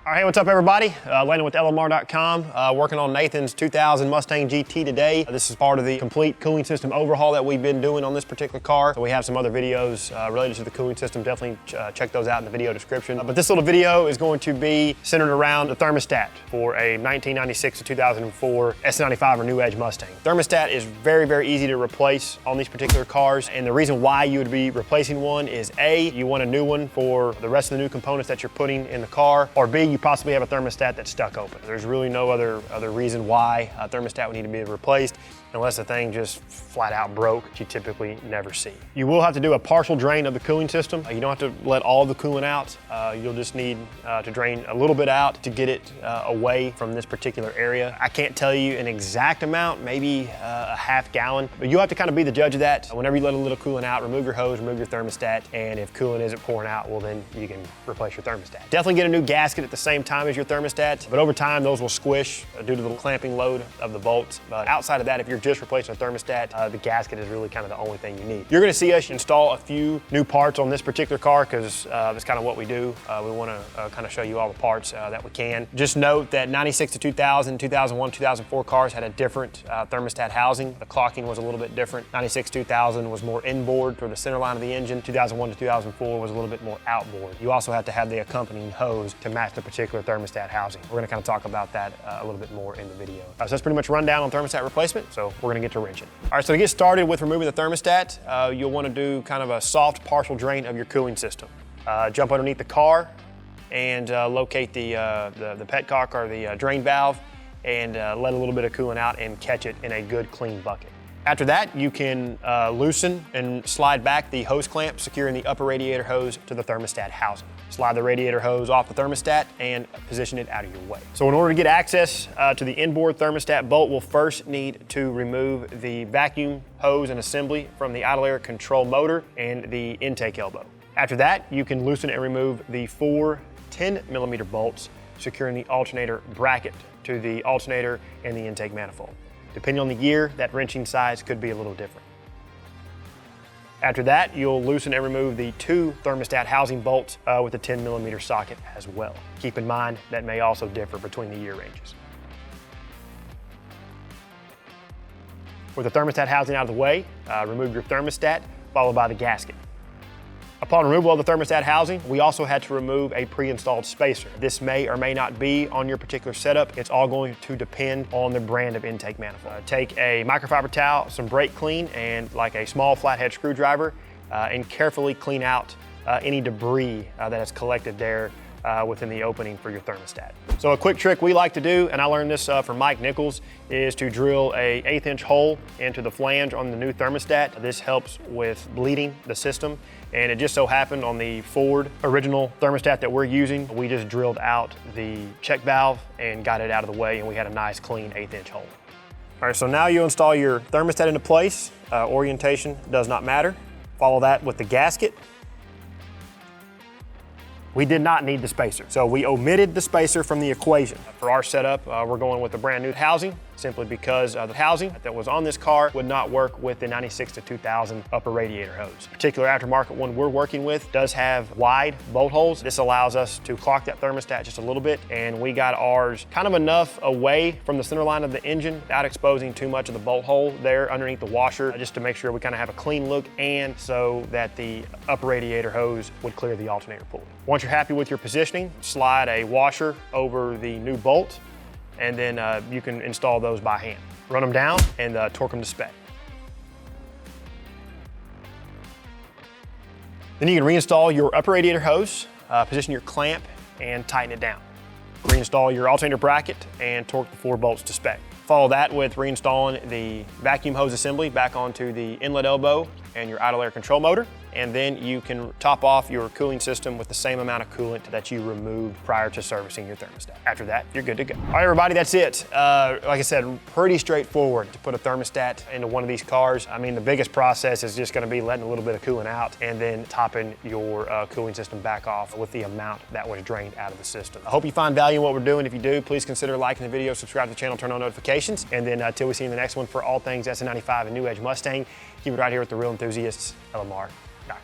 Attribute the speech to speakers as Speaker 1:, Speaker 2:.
Speaker 1: All right, hey, what's up everybody? Landon with LMR.com, working on Nathan's 2000 Mustang GT today. This is part of the complete cooling system overhaul that we've been doing on this particular car. So we have some other videos related to the cooling system. Definitely check those out in the video description. But this little video is going to be centered around the thermostat for a 1996 to 2004 SN95 or new Edge Mustang. Thermostat is very, very easy to replace on these particular cars. And the reason why you would be replacing one is A, you want a new one for the rest of the new components that you're putting in the car, or B, you possibly have a thermostat that's stuck open. There's really no other reason why a thermostat would need to be replaced unless the thing just flat out broke, which you typically never see. You will have to do a partial drain of the cooling system. You don't have to let all the coolant out. You'll just need to drain a little bit out to get it away from this particular area. I can't tell you an exact amount, maybe a half gallon, but you have to kind of be the judge of that. Whenever you let a little coolant out, remove your hose, remove your thermostat, and if coolant isn't pouring out, well then you can replace your thermostat. Definitely get a new gasket at the same time as your thermostat, but over time those will squish due to the clamping load of the bolts. But outside of that, if you're just replacing a thermostat, the gasket is really kind of the only thing you need. You're gonna see us install a few new parts on this particular car because that's kind of what we do. We wanna kind of show you all the parts that we can. Just note that 96 to 2000, 2001, 2004 cars had a different thermostat housing. The clocking was a little bit different. 96, 2000 was more inboard toward the center line of the engine. 2001 to 2004 was a little bit more outboard. You also have to have the accompanying hose to match the particular thermostat housing. We're gonna kind of talk about that a little bit more in the video. So that's pretty much rundown on thermostat replacement, so we're gonna get to wrenching. All right, so to get started with removing the thermostat, you'll wanna do kind of a soft partial drain of your cooling system. Jump underneath the car and locate the petcock or the drain valve and let a little bit of coolant out and catch it in a good clean bucket. After that, you can loosen and slide back the hose clamp, securing the upper radiator hose to the thermostat housing. Slide the radiator hose off the thermostat and position it out of your way. So in order to get access to the inboard thermostat bolt, we'll first need to remove the vacuum hose and assembly from the idle air control motor and the intake elbow. After that, you can loosen and remove the four 10mm bolts, securing the alternator bracket to the alternator and the intake manifold. Depending on the year, that wrenching size could be a little different. After that, you'll loosen and remove the two thermostat housing bolts with a 10mm socket as well. Keep in mind that may also differ between the year ranges. With the thermostat housing out of the way, remove your thermostat, followed by the gasket. Upon removal of the thermostat housing, we also had to remove a pre-installed spacer. This may or may not be on your particular setup. It's all going to depend on the brand of intake manifold. Take a microfiber towel, some brake clean, and like a small flathead screwdriver, and carefully clean out any debris that has collected there within the opening for your thermostat. So a quick trick we like to do, and I learned this from Mike Nichols, is to drill a 1/8" hole into the flange on the new thermostat. This helps with bleeding the system, and it just so happened on the Ford original thermostat that we're using, we just drilled out the check valve and got it out of the way, and we had a nice clean 1/8" hole. All right, so now you install your thermostat into place. Orientation does not matter. Follow that with the gasket. We did not need the spacer, so we omitted the spacer from the equation. For our setup, we're going with the brand new housing, simply because the housing that was on this car would not work with the 96 to 2000 upper radiator hose. The particular aftermarket one we're working with does have wide bolt holes. This allows us to clock that thermostat just a little bit, and we got ours kind of enough away from the center line of the engine without exposing too much of the bolt hole there underneath the washer, just to make sure we kind of have a clean look and so that the upper radiator hose would clear the alternator pulley. Once you're happy with your positioning, slide a washer over the new bolt, and then you can install those by hand. Run them down and torque them to spec. Then you can reinstall your upper radiator hose, position your clamp, and tighten it down. Reinstall your alternator bracket and torque the 4 bolts to spec. Follow that with reinstalling the vacuum hose assembly back onto the inlet elbow and your idle air control motor. And then you can top off your cooling system with the same amount of coolant that you removed prior to servicing your thermostat. After that, you're good to go. All right, everybody, that's it. Like I said, pretty straightforward to put a thermostat into one of these cars. I mean, the biggest process is just gonna be letting a little bit of coolant out and then topping your cooling system back off with the amount that was drained out of the system. I hope you find value in what we're doing. If you do, please consider liking the video, subscribe to the channel, turn on notifications. And then until we see you in the next one, for all things SN95 and new Edge Mustang, keep it right here with the real enthusiasts, LMR.com.